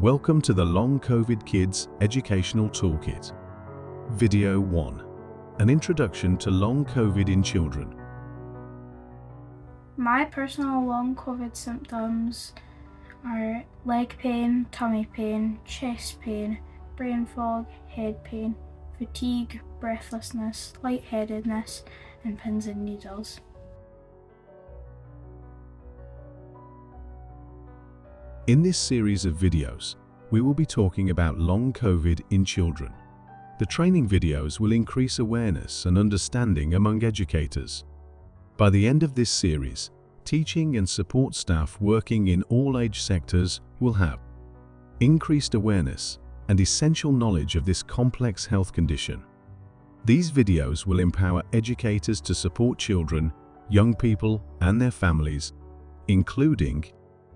Welcome to the Long COVID Kids Educational Toolkit. Video 1. An Introduction to Long COVID in Children. My personal long COVID symptoms are leg pain, tummy pain, chest pain, brain fog, head pain, fatigue, breathlessness, lightheadedness, and pins and needles. In this series of videos, we will be talking about long COVID in children. The training videos will increase awareness and understanding among educators. By the end of this series, teaching and support staff working in all age sectors will have increased awareness and essential knowledge of this complex health condition. These videos will empower educators to support children, young people, and their families, including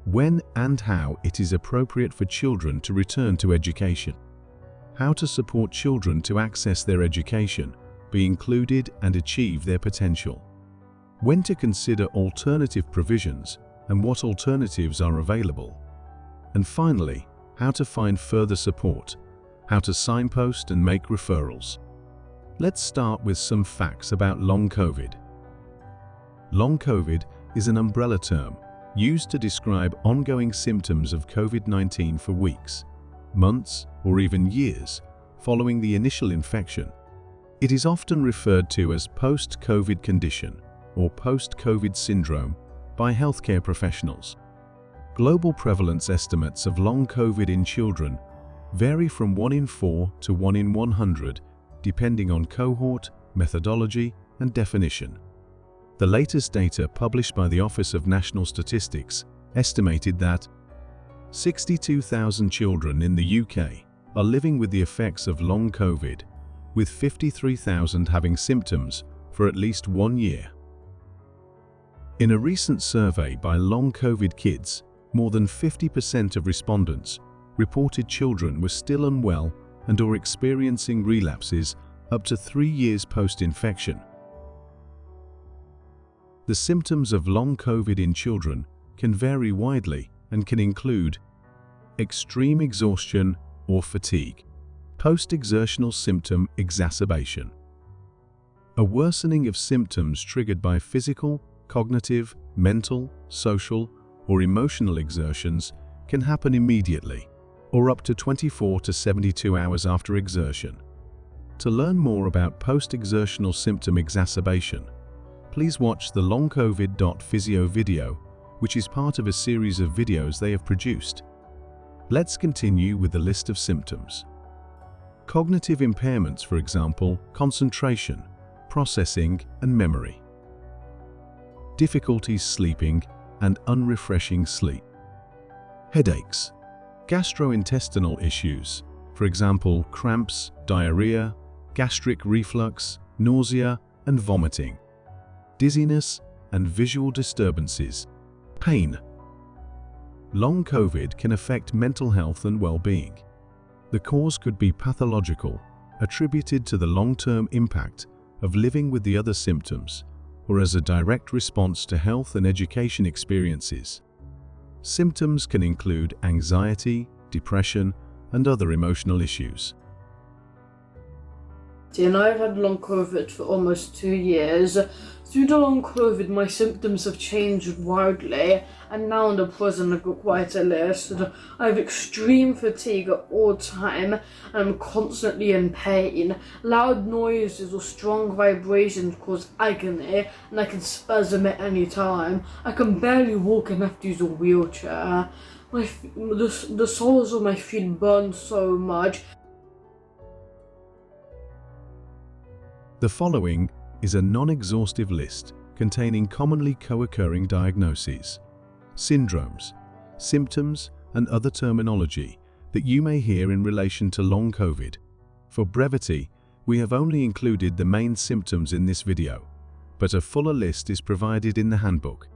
when and how it is appropriate for children to return to education, how to support children to access their education, be included and achieve their potential, when to consider alternative provisions and what alternatives are available, and finally, how to find further support, how to signpost and make referrals. Let's start with some facts about long COVID. Long COVID is an umbrella term used to describe ongoing symptoms of COVID-19 for weeks, months, or even years following the initial infection. It is often referred to as post-COVID condition or post-COVID syndrome by healthcare professionals. Global prevalence estimates of long COVID in children vary from 1 in 4 to 1 in 100, depending on cohort, methodology, and definition. The latest data published by the Office of National Statistics estimated that 62,000 children in the UK are living with the effects of long COVID, with 53,000 having symptoms for at least 1 year. In a recent survey by Long COVID Kids, more than 50% of respondents reported children were still unwell and/or experiencing relapses up to 3 years post-infection. The symptoms of long COVID in children can vary widely and can include extreme exhaustion or fatigue, post-exertional symptom exacerbation, a worsening of symptoms triggered by physical, cognitive, mental, social, or emotional exertions can happen immediately or up to 24 to 72 hours after exertion. To learn more about post-exertional symptom exacerbation, please watch the longcovid.physio video, which is part of a series of videos they have produced. Let's continue with the list of symptoms. Cognitive impairments, for example, concentration, processing, and memory. Difficulties sleeping and unrefreshing sleep. Headaches. Gastrointestinal issues, for example, cramps, diarrhea, gastric reflux, nausea, and vomiting. Dizziness and visual disturbances. Pain. Long COVID can affect mental health and well-being. The cause could be pathological, attributed to the long-term impact of living with the other symptoms, or as a direct response to health and education experiences. Symptoms can include anxiety, depression, and other emotional issues. And I've had long COVID for almost 2 years. Through the long COVID, my symptoms have changed wildly, and now in the present I've got quite a list. I have extreme fatigue at all time, and I'm constantly in pain. Loud noises or strong vibrations cause agony, and I can spasm at any time. I can barely walk and have to use a wheelchair. The soles of my feet burn so much. The following is a non-exhaustive list containing commonly co-occurring diagnoses, syndromes, symptoms, and other terminology that you may hear in relation to long COVID. For brevity, we have only included the main symptoms in this video, but a fuller list is provided in the handbook.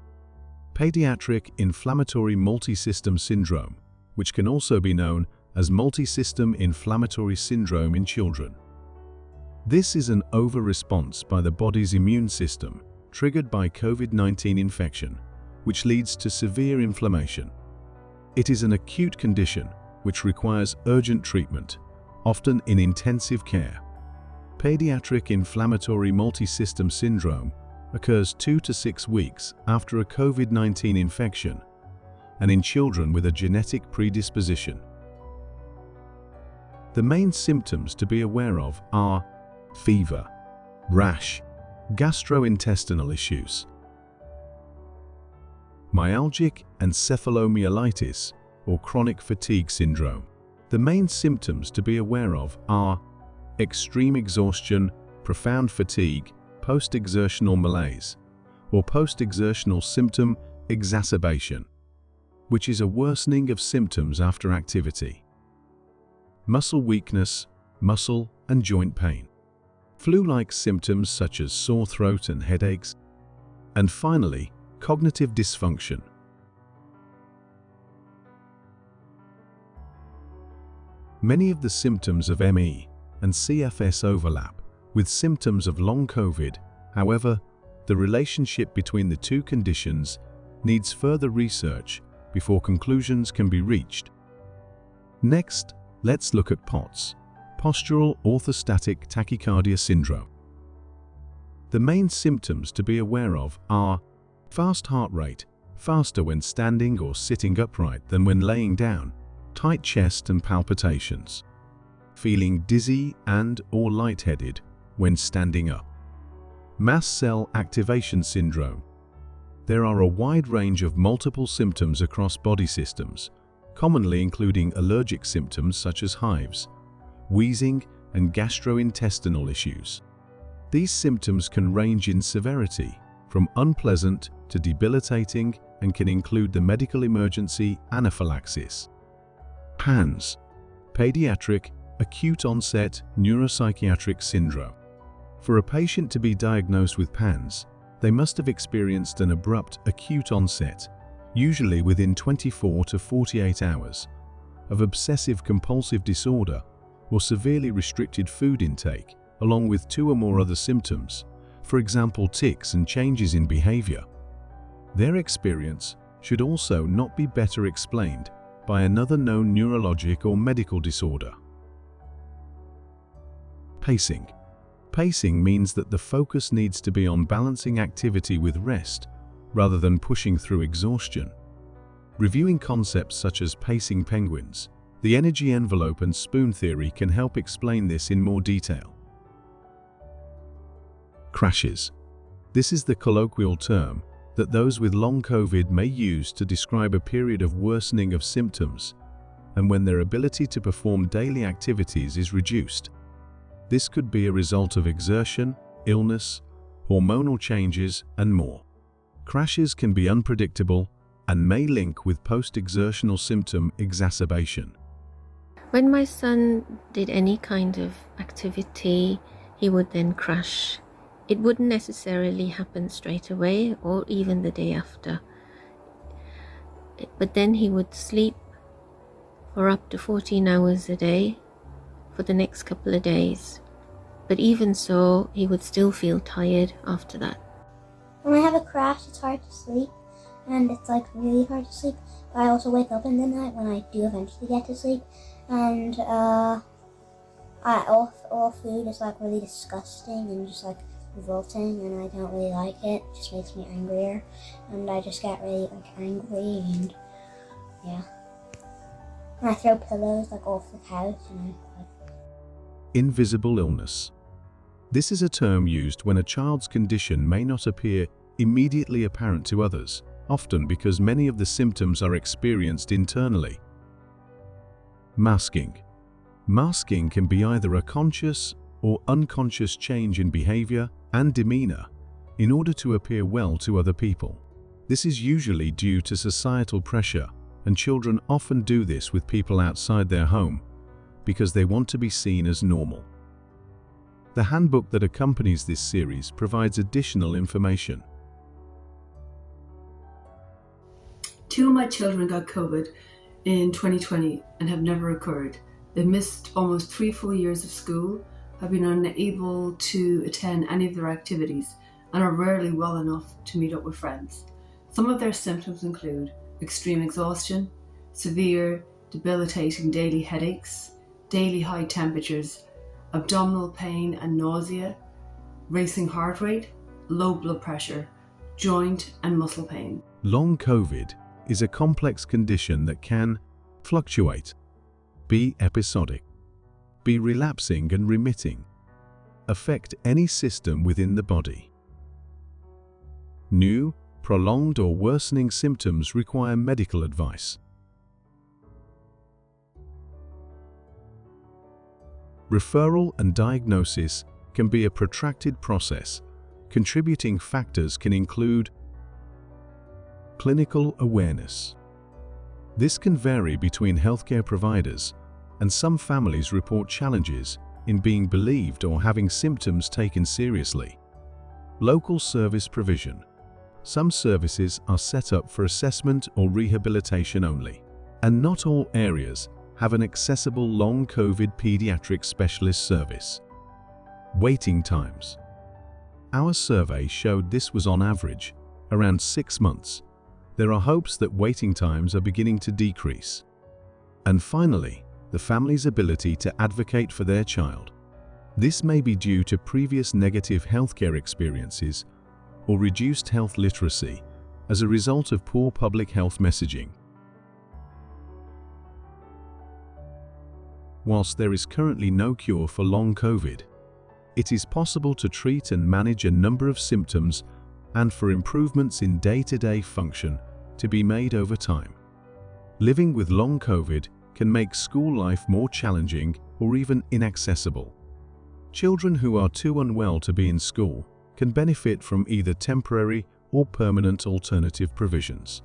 Pediatric inflammatory multisystem syndrome, which can also be known as multisystem inflammatory syndrome in children. This is an over-response by the body's immune system triggered by COVID-19 infection, which leads to severe inflammation. It is an acute condition which requires urgent treatment, often in intensive care. Pediatric inflammatory multisystem syndrome occurs 2 to 6 weeks after a COVID-19 infection and in children with a genetic predisposition. The main symptoms to be aware of are fever, rash, gastrointestinal issues, myalgic encephalomyelitis or chronic fatigue syndrome. The main symptoms to be aware of are extreme exhaustion, profound fatigue, post-exertional malaise, or post-exertional symptom exacerbation, which is a worsening of symptoms after activity. Muscle weakness, muscle and joint pain. Flu-like symptoms such as sore throat and headaches. And finally, cognitive dysfunction. Many of the symptoms of ME and CFS overlap with symptoms of long COVID. However, the relationship between the two conditions needs further research before conclusions can be reached. Next, let's look at POTS, postural orthostatic tachycardia syndrome. The main symptoms to be aware of are fast heart rate, faster when standing or sitting upright than when laying down, tight chest and palpitations, feeling dizzy and/or lightheaded when standing up. Mast cell activation syndrome. There are a wide range of multiple symptoms across body systems, commonly including allergic symptoms such as hives, wheezing, and gastrointestinal issues. These symptoms can range in severity, from unpleasant to debilitating, and can include the medical emergency anaphylaxis. PANS, pediatric acute onset neuropsychiatric syndrome. For a patient to be diagnosed with PANS, they must have experienced an abrupt acute onset, usually within 24 to 48 hours, of obsessive-compulsive disorder or severely restricted food intake, along with 2 or more other symptoms, for example tics and changes in behavior. Their experience should also not be better explained by another known neurologic or medical disorder. Pacing. Pacing means that the focus needs to be on balancing activity with rest, rather than pushing through exhaustion. Reviewing concepts such as pacing penguins, the energy envelope and spoon theory can help explain this in more detail. Crashes. This is the colloquial term that those with long COVID may use to describe a period of worsening of symptoms and when their ability to perform daily activities is reduced. This could be a result of exertion, illness, hormonal changes, and more. Crashes can be unpredictable and may link with post-exertional symptom exacerbation. When my son did any kind of activity, he would then crash. It wouldn't necessarily happen straight away or even the day after. But then he would sleep for up to 14 hours a day for the next couple of days. But even so, he would still feel tired after that. When I have a crash, it's hard to sleep, and it's like really hard to sleep. But I also wake up in the night when I do eventually get to sleep, and all food is like really disgusting and just like revolting, and I don't really like it. It just makes me angrier, and I just get really like angry, and yeah. And I throw pillows like off the couch, and Invisible illness. This is a term used when a child's condition may not appear immediately apparent to others, often because many of the symptoms are experienced internally. Masking. Masking can be either a conscious or unconscious change in behavior and demeanor in order to appear well to other people. This is usually due to societal pressure, and children often do this with people outside their home because they want to be seen as normal. The handbook that accompanies this series provides additional information. 2 of my children got COVID in 2020 and have never recovered. They missed almost 3 full years of school, have been unable to attend any of their activities, and are rarely well enough to meet up with friends. Some of their symptoms include extreme exhaustion, severe debilitating daily headaches, daily high temperatures, abdominal pain and nausea, racing heart rate, low blood pressure, joint and muscle pain. Long COVID is a complex condition that can fluctuate, be episodic, be relapsing and remitting, affect any system within the body. New, prolonged or worsening symptoms require medical advice. Referral and diagnosis can be a protracted process. Contributing factors can include clinical awareness. This can vary between healthcare providers, and some families report challenges in being believed or having symptoms taken seriously. Local service provision. Some services are set up for assessment or rehabilitation only, and not all areas have an accessible long COVID pediatric specialist service. Waiting times. Our survey showed this was on average around 6 months. There are hopes that waiting times are beginning to decrease. And finally, the family's ability to advocate for their child. This may be due to previous negative healthcare experiences or reduced health literacy as a result of poor public health messaging. Whilst there is currently no cure for long COVID, it is possible to treat and manage a number of symptoms and for improvements in day-to-day function to be made over time. Living with long COVID can make school life more challenging or even inaccessible. Children who are too unwell to be in school can benefit from either temporary or permanent alternative provisions.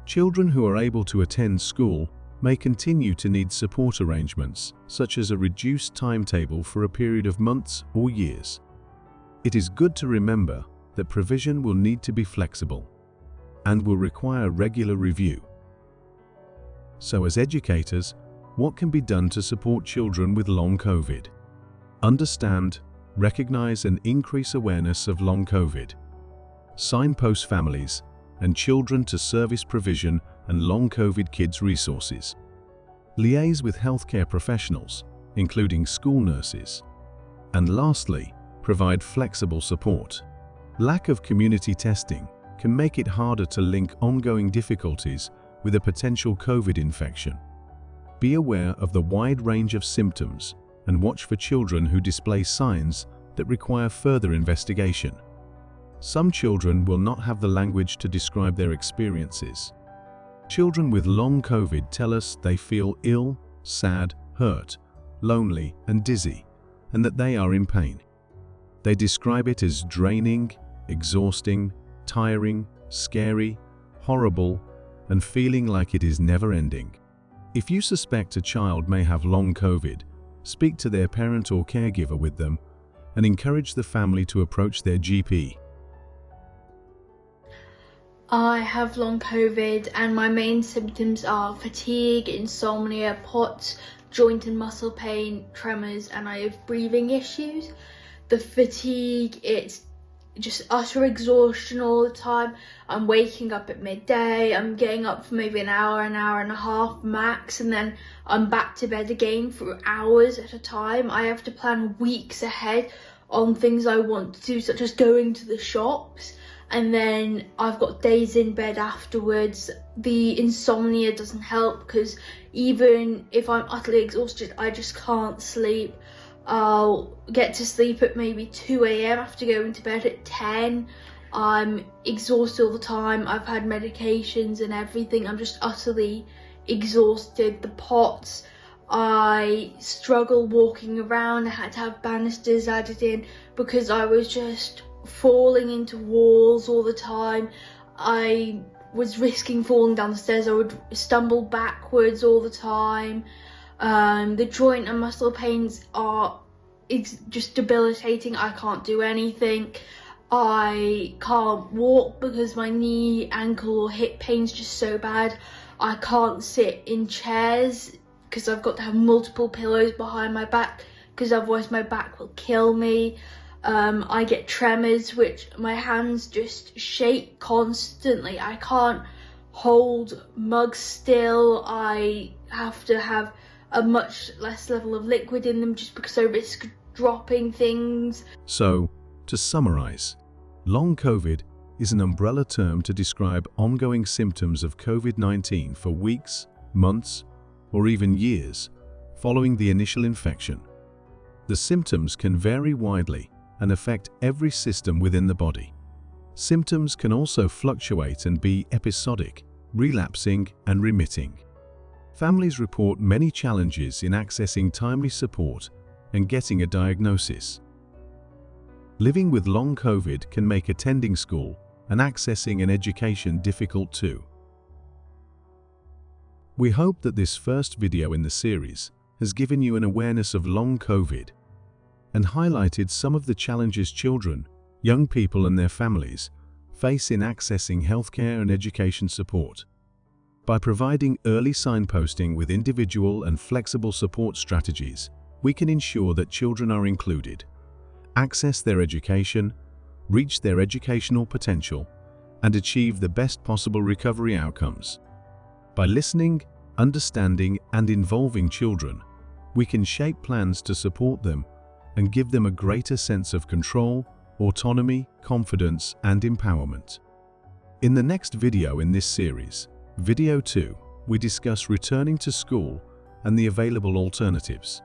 Children who are able to attend school may continue to need support arrangements, such as a reduced timetable for a period of months or years. It is good to remember that provision will need to be flexible and will require regular review. So as educators, what can be done to support children with long COVID? Understand, recognize and increase awareness of long COVID. Signpost families and children to service provision and long COVID kids resources. Liaise with healthcare professionals, including school nurses. And lastly, provide flexible support. Lack of community testing can make it harder to link ongoing difficulties with a potential COVID infection. Be aware of the wide range of symptoms and watch for children who display signs that require further investigation. Some children will not have the language to describe their experiences. Children with long COVID tell us they feel ill, sad, hurt, lonely, and dizzy, and that they are in pain. They describe it as draining, exhausting, tiring, scary, horrible, and feeling like it is never ending. If you suspect a child may have long COVID, speak to their parent or caregiver with them and encourage the family to approach their GP. I have long COVID and my main symptoms are fatigue, insomnia, POTS, joint and muscle pain, tremors, and I have breathing issues. The fatigue, it's just utter exhaustion all the time. I'm waking up at midday, I'm getting up for maybe an hour and a half max, and then I'm back to bed again for hours at a time. I have to plan weeks ahead on things I want to do, such as going to the shops, and then I've got days in bed afterwards. The insomnia doesn't help because even if I'm utterly exhausted, I just can't sleep. I'll get to sleep at maybe 2 AM after going to bed at 10. I'm exhausted all the time. I've had medications and everything. I'm just utterly exhausted. The POTS, I struggle walking around. I had to have banisters added in because I was just falling into walls all the time. I was risking falling down the stairs. I would stumble backwards all the time. The joint and muscle pains it's just debilitating. I can't do anything. I can't walk because my knee, ankle or hip pain's just so bad. I can't sit in chairs because I've got to have multiple pillows behind my back because otherwise my back will kill me. I get tremors, which my hands just shake constantly. I can't hold mugs still. I have to have a much less level of liquid in them just because I risk dropping things. So, to summarize, long COVID is an umbrella term to describe ongoing symptoms of COVID-19 for weeks, months, or even years following the initial infection. The symptoms can vary widely and affect every system within the body. Symptoms can also fluctuate and be episodic, relapsing, and remitting. Families report many challenges in accessing timely support and getting a diagnosis. Living with long COVID can make attending school and accessing an education difficult too. We hope that this first video in the series has given you an awareness of long COVID and highlighted some of the challenges children, young people and their families face in accessing healthcare and education support. By providing early signposting with individual and flexible support strategies, we can ensure that children are included, access their education, reach their educational potential, and achieve the best possible recovery outcomes. By listening, understanding, and involving children, we can shape plans to support them and give them a greater sense of control, autonomy, confidence, and empowerment. In the next video in this series, Video 2, we discuss returning to school and the available alternatives.